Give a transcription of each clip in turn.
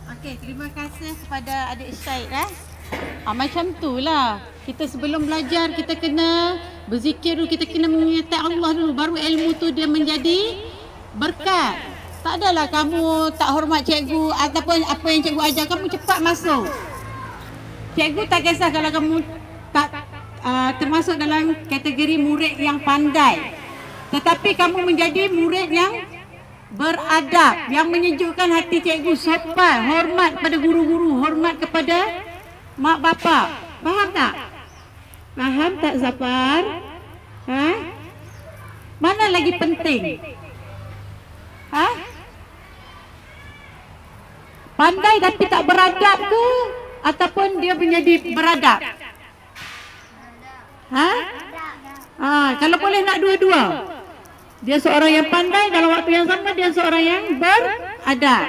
Okey, terima kasih kepada adik Syed macam itulah. Kita sebelum belajar kita kena berzikir dulu, kita kena menyertai Allah dulu, baru ilmu tu dia menjadi berkat. Tak adalah kamu tak hormat cikgu ataupun apa yang cikgu ajar, kamu cepat masuk. Cikgu tak kisah kalau kamu tak termasuk dalam kategori murid yang pandai, tetapi kamu menjadi murid yang beradab, yang menyejukkan hati cikgu, sopan, hormat pada guru-guru, hormat kepada mak bapak. Faham tak? Faham tak Zafar? Mana lagi penting? Pandai tapi tak beradab ke? Ataupun dia menjadi beradab? Kalau boleh nak dua-dua. Dia seorang yang pandai, dalam waktu yang sama dia seorang yang beradab.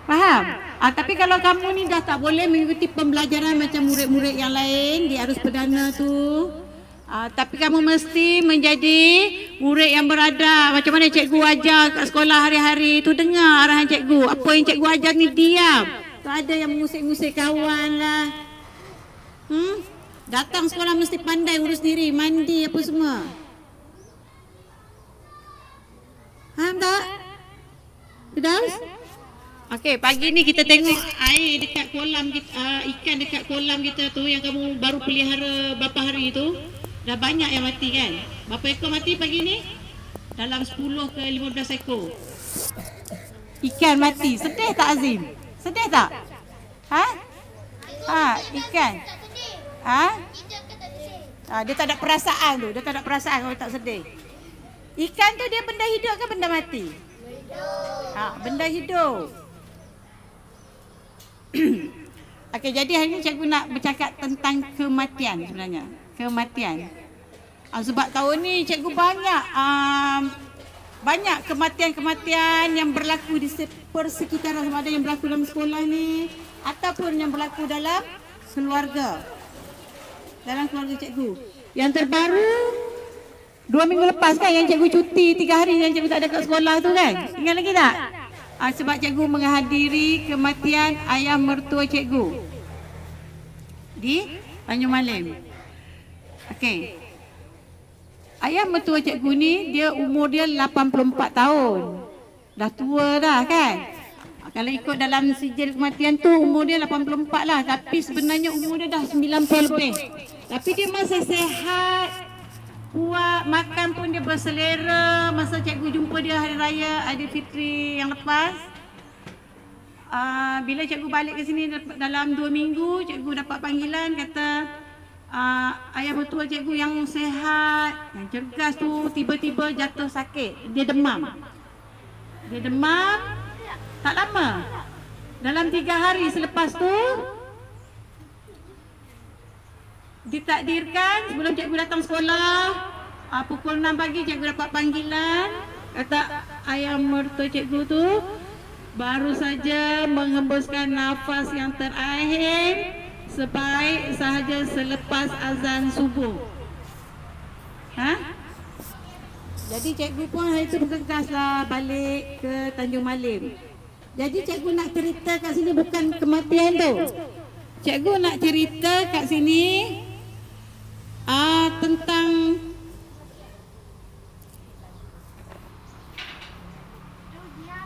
Faham? Tapi kalau kamu ni dah tak boleh mengikuti pembelajaran macam murid-murid yang lain di arus perdana tu, tapi kamu mesti menjadi murid yang beradab. Macam mana cikgu ajar kat sekolah hari-hari tu, dengar arahan cikgu. Apa yang cikgu ajar ni diam. Tak ada yang mengusik-ngusik kawan lah. Datang sekolah mesti pandai urus diri, mandi apa semua. Faham tak? Firdaus? Okey, pagi ni kita tengok air dekat kolam kita, ikan dekat kolam kita tu yang kamu baru pelihara berapa hari tu, dah banyak yang mati kan? Berapa ekor mati pagi ni? Dalam 10 ke 15 ekor. Ikan mati. Sedih tak Azim? Sedih tak? Ikan. Dia tak ada perasaan tu. Dia tak ada perasaan kalau tak sedih. Ikan tu dia benda hidup ke benda mati? Benda hidup. Okey, jadi hari ni cikgu nak bercakap tentang kematian sebenarnya. Kematian. Sebab tahun ni cikgu banyak kematian-kematian yang berlaku di persekitaran, sama ada yang berlaku dalam sekolah ni ataupun yang berlaku dalam keluarga. Dalam keluarga cikgu. Yang terbaru 2 minggu lepas kan yang cikgu cuti 3 hari yang cikgu tak ada kat sekolah tu kan? Ingat lagi tak? Sebab cikgu menghadiri kematian ayah mertua cikgu di Tanjung Malim. Okey. Ayah mertua cikgu ni umur dia 84 tahun. Dah tua dah kan? Kalau ikut dalam sijil kematian tu umur dia 84 lah, tapi sebenarnya umur dia dah 90 lebih. Tapi dia masih sihat. Kuat, makan pun dia berselera. Masa cikgu jumpa dia hari raya Aidilfitri yang lepas, bila cikgu balik ke sini dalam 2 minggu, cikgu dapat panggilan kata ayah mertua cikgu yang sehat, yang cergas tu tiba-tiba jatuh sakit. Dia demam. Tak lama. Dalam 3 hari selepas tu ditakdirkan sebelum cikgu datang sekolah, pukul 6 pagi cikgu dapat panggilan, kata ayah mertua cikgu tu baru saja menghembuskan nafas yang terakhir sebaik sahaja selepas azan subuh. Jadi cikgu pun hari itu bergegaslah balik ke Tanjung Malim. Jadi cikgu nak cerita kat sini bukan kematian tu. Cikgu nak cerita kat sini tentang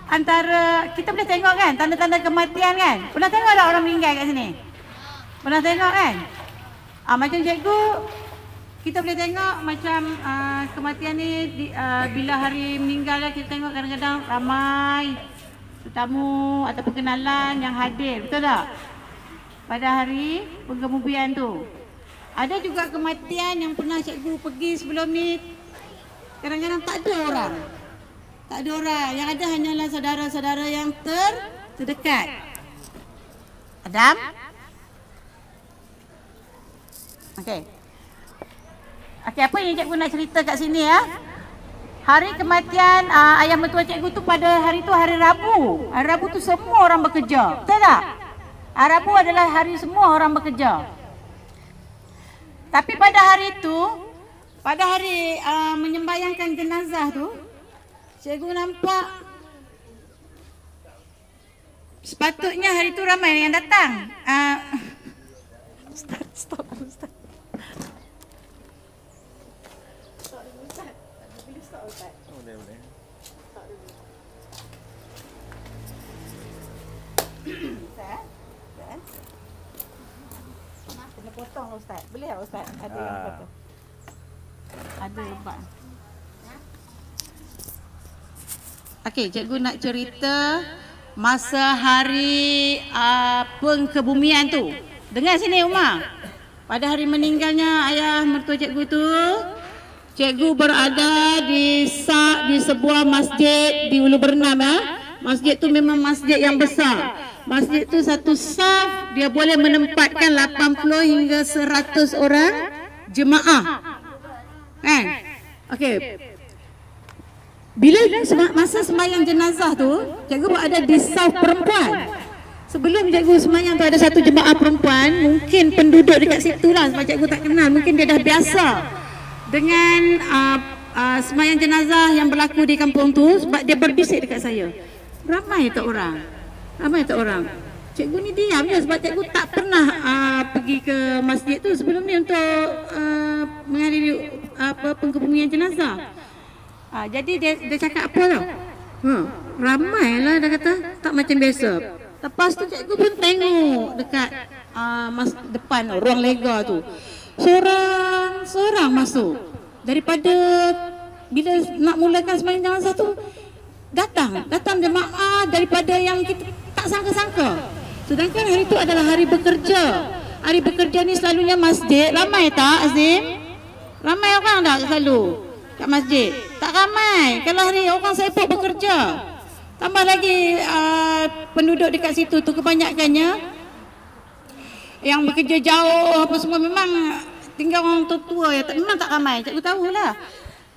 antara, kita boleh tengok kan tanda-tanda kematian kan? Pernah tengok tak orang meninggal kat sini? Pernah tengok kan? Macam cikgu, kita boleh tengok macam kematian ni bila hari meninggal lah, kita tengok kadang-kadang ramai tetamu atau perkenalan yang hadir, betul tak? Pada hari penggemubian tu. Ada juga kematian yang pernah cikgu pergi sebelum ni, kadang-kadang tak ada orang. Tak ada orang, yang ada hanyalah saudara-saudara yang terdekat. Adam? Okey, apa yang cikgu nak cerita kat sini ya? Hari kematian ayah mertua cikgu tu pada hari tu hari Rabu. Hari Rabu tu semua orang bekerja. Betul tak? Hari Rabu adalah hari semua orang bekerja. Tapi pada hari itu, pada hari menyembayangkan jenazah tu, cikgu nampak Sepatutnya hari tu ramai yang datang. Ustaz, stop Ustaz. Boleh. Kena potong Ustaz. Boleh tak Ustaz? Ada yang potong. Ada lebat. Okey, cikgu nak cerita masa hari pengkebumian tu. Dengar sini Umar. Pada hari meninggalnya ayah mertua cikgu tu, cikgu berada di sebuah masjid di Ulu Bernam ya. Masjid tu memang masjid yang besar. Masjid tu satu saf dia boleh menempatkan 80 hingga 100 orang jemaah. Kan? Okey. Bila masa sembahyang jenazah tu, cikgu berada di saf perempuan. Sebelum cikgu sembahyang tu ada satu jemaah perempuan, mungkin penduduk dekat situ lah sebab cikgu tak kenal, mungkin dia dah biasa dengan sembahyang jenazah yang berlaku di kampung tu sebab dia berbisik dekat saya. Ramai tak orang? Ramai tak orang? Cikgu ni diam je sebab cikgu tak pernah pergi ke masjid tu sebelum ni untuk menghadiri pengkebumian jenazah. Jadi dia cakap apa tau? Ramai lah dia kata, tak macam biasa. Lepas tu cikgu pun tengok dekat depan ruang lega tu. Seorang masuk. Daripada bila nak mulakan sembahyang jenazah tu, datang jemaah daripada yang kita tak sangka-sangka. Sedangkan hari tu adalah hari bekerja. Hari bekerja ni selalunya masjid ramai tak Azim? Ramai orang tak selalu kat masjid? Tak ramai. Kalau hari orang sibuk bekerja. Tambah lagi penduduk dekat situ tu kebanyakannya yang bekerja jauh apa semua, memang tinggal orang tua ya, memang tak ramai. Cikgu tahulah.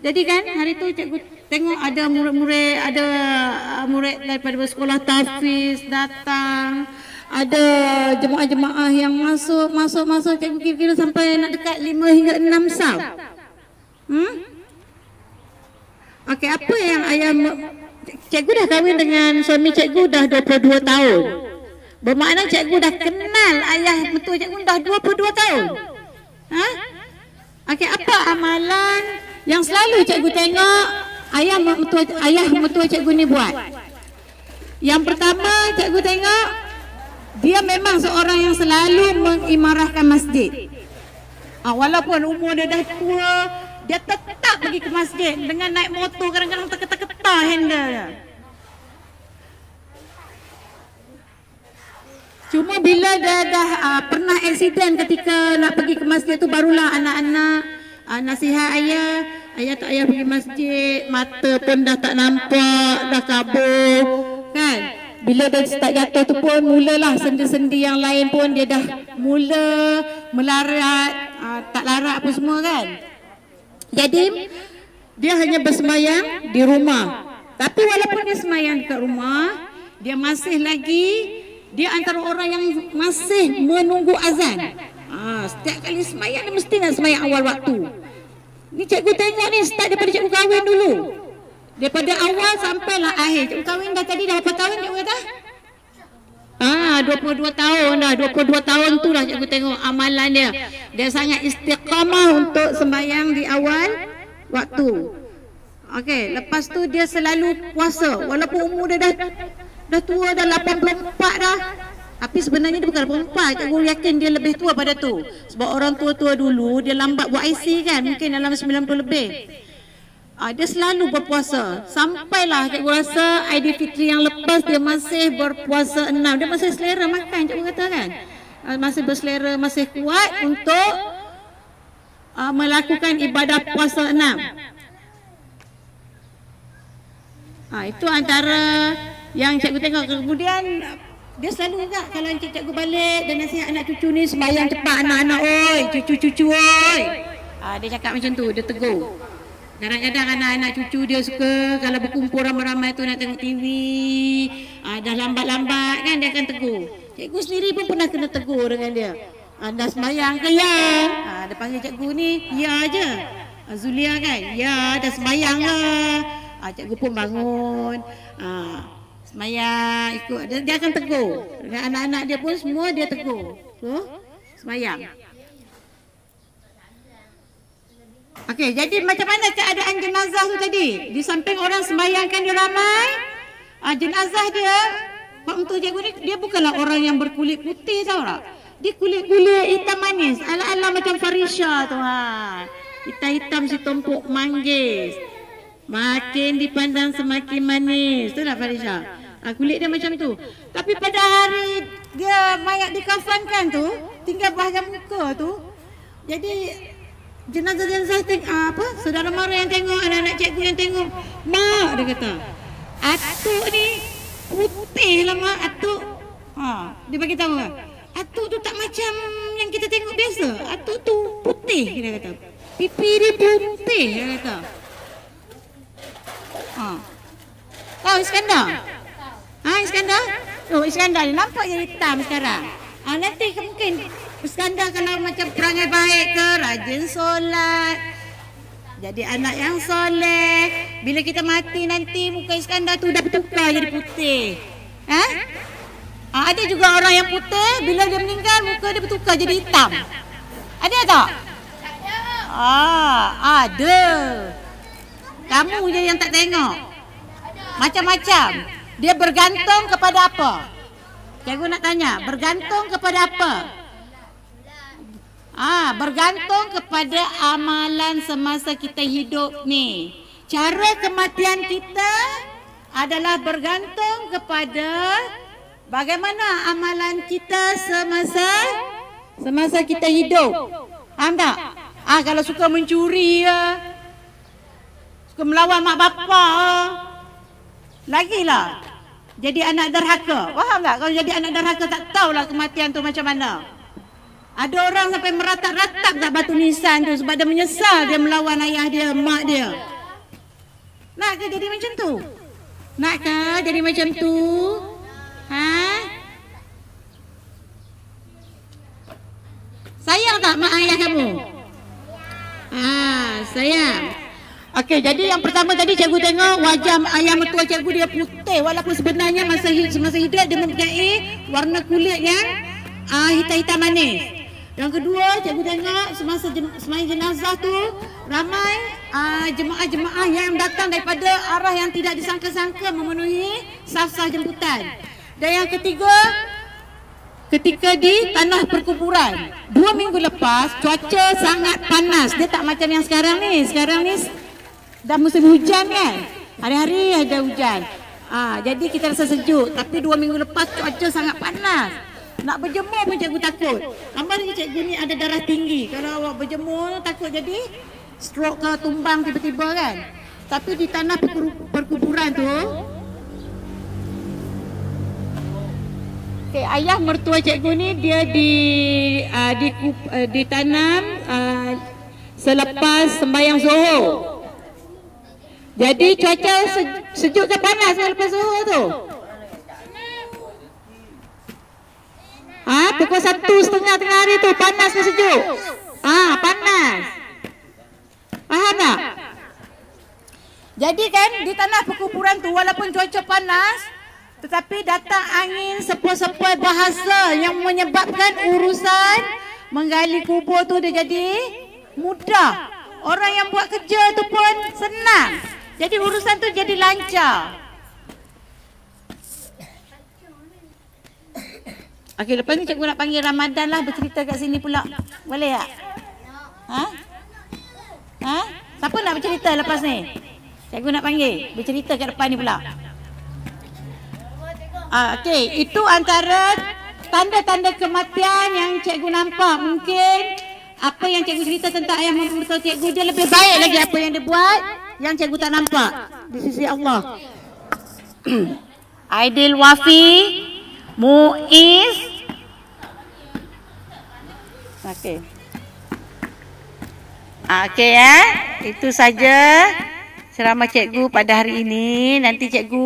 Jadi kan hari tu cikgu tengok ada murid daripada sekolah tahfiz datang, ada jemaah-jemaah yang masuk. Cikgu kira-kira sampai nak dekat 5 hingga 6 saf. Okey, apa yang ayah cikgu dah kahwin dengan suami cikgu dah 22 tahun. Bermakna cikgu dah kenal ayah mertua cikgu dah 22 tahun. Okey, apa amalan yang selalu cikgu tengok ayah mertua cikgu ni buat? Yang pertama cikgu tengok dia memang seorang yang selalu mengimarahkan masjid. Walaupun umur dia dah tua, dia tetap pergi ke masjid dengan naik motor, kadang-kadang terketar-ketar handle dia. Cuma bila dia dah pernah aksiden ketika nak pergi ke masjid tu, barulah anak-anak nasihat ayah tak payah pergi masjid, mata pun dah tak nampak, dah kabur kan. Bila dia start jatuh tu pun mulalah sendi-sendi yang lain pun dia dah mula melarat, tak larat apa semua kan. Jadi dia hanya bersemayang di rumah. Tapi walaupun dia semayang dekat rumah, dia masih lagi, dia antara orang yang masih menunggu azan. Setiap kali semayang dia mesti nak semayang awal waktu. Ni cikgu tengok ni start daripada cikgu kahwin dulu. Daripada awal sampailah akhir. Cikgu kahwin dah tadi dah berapa tahun cikgu kata? 22 tahun dah. 22 tahun tu dah cikgu tengok amalan dia. Dia sangat istiqamah untuk sembahyang di awal waktu. Okey, lepas tu dia selalu puasa. Walaupun umur dia dah tua, dah 84 dah. Tapi sebenarnya dia bukan 84. Cikgu yakin dia lebih tua pada tu. Sebab orang tua-tua dulu dia lambat buat IC kan. Mungkin dalam 90 lebih. Dia selalu berpuasa. Sampailah cikgu rasa Aidilfitri yang lepas dia masih berpuasa 6. Dia masih selera makan, cikgu kata kan. Masih berselera, masih kuat untuk melakukan ibadah puasa 6. Itu antara yang cikgu tengok. Kemudian dia selalu juga kalau cikgu balik dan nasihat anak cucu ni, sembahyang cepat anak-anak oi, cucu-cucu oi. Dia cakap macam tu, dia tegur. Kadang-kadang anak-anak cucu dia suka kalau berkumpul ramai-ramai tu nak tengok TV, dah lambat-lambat kan, dia akan tegur. Cikgu sendiri pun pernah kena tegur dengan dia. Dah sembahyang ke ya? Dia panggil cikgu ni, ya je. Zulia kan, ya dah sembahyang lah. Cikgu pun bangun. Semayang ikut dia akan tegur. Dengan anak-anak dia pun semua dia tegur. So, semayang. Okey, jadi macam mana keadaan jenazah tu tadi? Di samping orang sembayangkan dia ramai, jenazah dia, Pak Untuk Cikgu ni, dia bukanlah orang yang berkulit putih, tahu tak? Dia kulit-kulit hitam manis, ala-ala macam Farisha tu. Hitam-hitam si tumpuk manggis. Makin dipandang semakin manis. Tu lah Farisha. Kulit dia macam tu. Tapi pada hari dia mayat dikafankan tu, tinggal bahagian muka tu. Jadi jenazah saudara mara yang tengok, anak-anak cikgu yang tengok, mak, dia kata, atuk ni putih lah mak, atuk. Dia bagi tahu kan, atuk tu tak macam yang kita tengok biasa. Atuk tu putih, dia kata. Pipi dia putih, dia kata. Tahu Iskandar? Iskandar? Oh, Iskandar ni nampak yang hitam sekarang. Nanti mungkin Iskandar kalau macam perangai baik ke, rajin solat, jadi anak yang soleh. Bila kita mati nanti muka Iskandar tu dah bertukar jadi putih. Ada juga orang yang putih, bila dia meninggal muka dia bertukar jadi hitam. Ada tak? Ada. Kamu je yang tak tengok. Macam-macam. Dia bergantung kepada apa? Cikgu nak tanya, bergantung kepada apa? Bergantung kepada amalan semasa kita hidup ni. Cara kematian kita adalah bergantung kepada bagaimana amalan kita semasa kita hidup. Faham tak? Kalau suka mencuri, suka melawan mak bapak, lagilah jadi anak derhaka. Faham tak? Kalau jadi anak derhaka tak tahulah kematian tu macam mana. Ada orang sampai meratap-ratap kat batu nisan tu sebab dia menyesal dia melawan ayah dia, mak dia. Nak ke jadi macam tu? Nak ke jadi macam tu? Sayang tak mak ayah kamu? Sayang. Okey, jadi yang pertama tadi cikgu tengok wajah ayah mertua cikgu dia putih, walaupun sebenarnya masa hidup dia mempunyai warna kulit yang hitam-hitam manis. Yang kedua, cikgu tengok semasa sembahyang jenazah tu ramai jemaah-jemaah yang datang daripada arah yang tidak disangka-sangka memenuhi saf-saf jemputan. Dan yang ketiga, ketika di tanah perkuburan 2 minggu lepas cuaca sangat panas. Dia tak macam yang sekarang ni. Sekarang ni dah musim hujan kan, hari-hari ada hujan. Jadi kita rasa sejuk. Tapi 2 minggu lepas cuaca sangat panas. Nak berjemur pun cikgu takut. Tambah lagi cikgu ni ada darah tinggi. Kalau awak berjemur takut jadi stroke ke tumbang tiba-tiba kan. Tapi di tanah perkuburan tu, ayah mertua cikgu ni dia ditanam selepas sembahyang Zuhur. Jadi cuaca sejuk ke panas selepas Zuhur tu? Pukul 1:30 tengah hari tu panas ke sejuk? Panas. Faham tak? Jadi kan di tanah perkuburan tu walaupun cuaca panas, tetapi datang angin sepoi-sepoi bahasa yang menyebabkan urusan menggali kubur tu dia jadi mudah. Orang yang buat kerja tu pun senang. Jadi urusan tu jadi lancar. Okey, lepas ni cikgu nak panggil Ramadan lah bercerita kat sini pula. Boleh tak? Siapa nak bercerita lepas ni? Cikgu nak panggil bercerita kat depan ni pula. Okey, itu antara tanda-tanda kematian yang cikgu nampak. Mungkin apa yang cikgu cerita tentang ayah mertua cikgu dia lebih baik lagi apa yang dia buat yang cikgu tak nampak di sisi Allah. Aidil Wafi Muiz. Okey. Okey itu saja ceramah cikgu pada hari ini. Nanti cikgu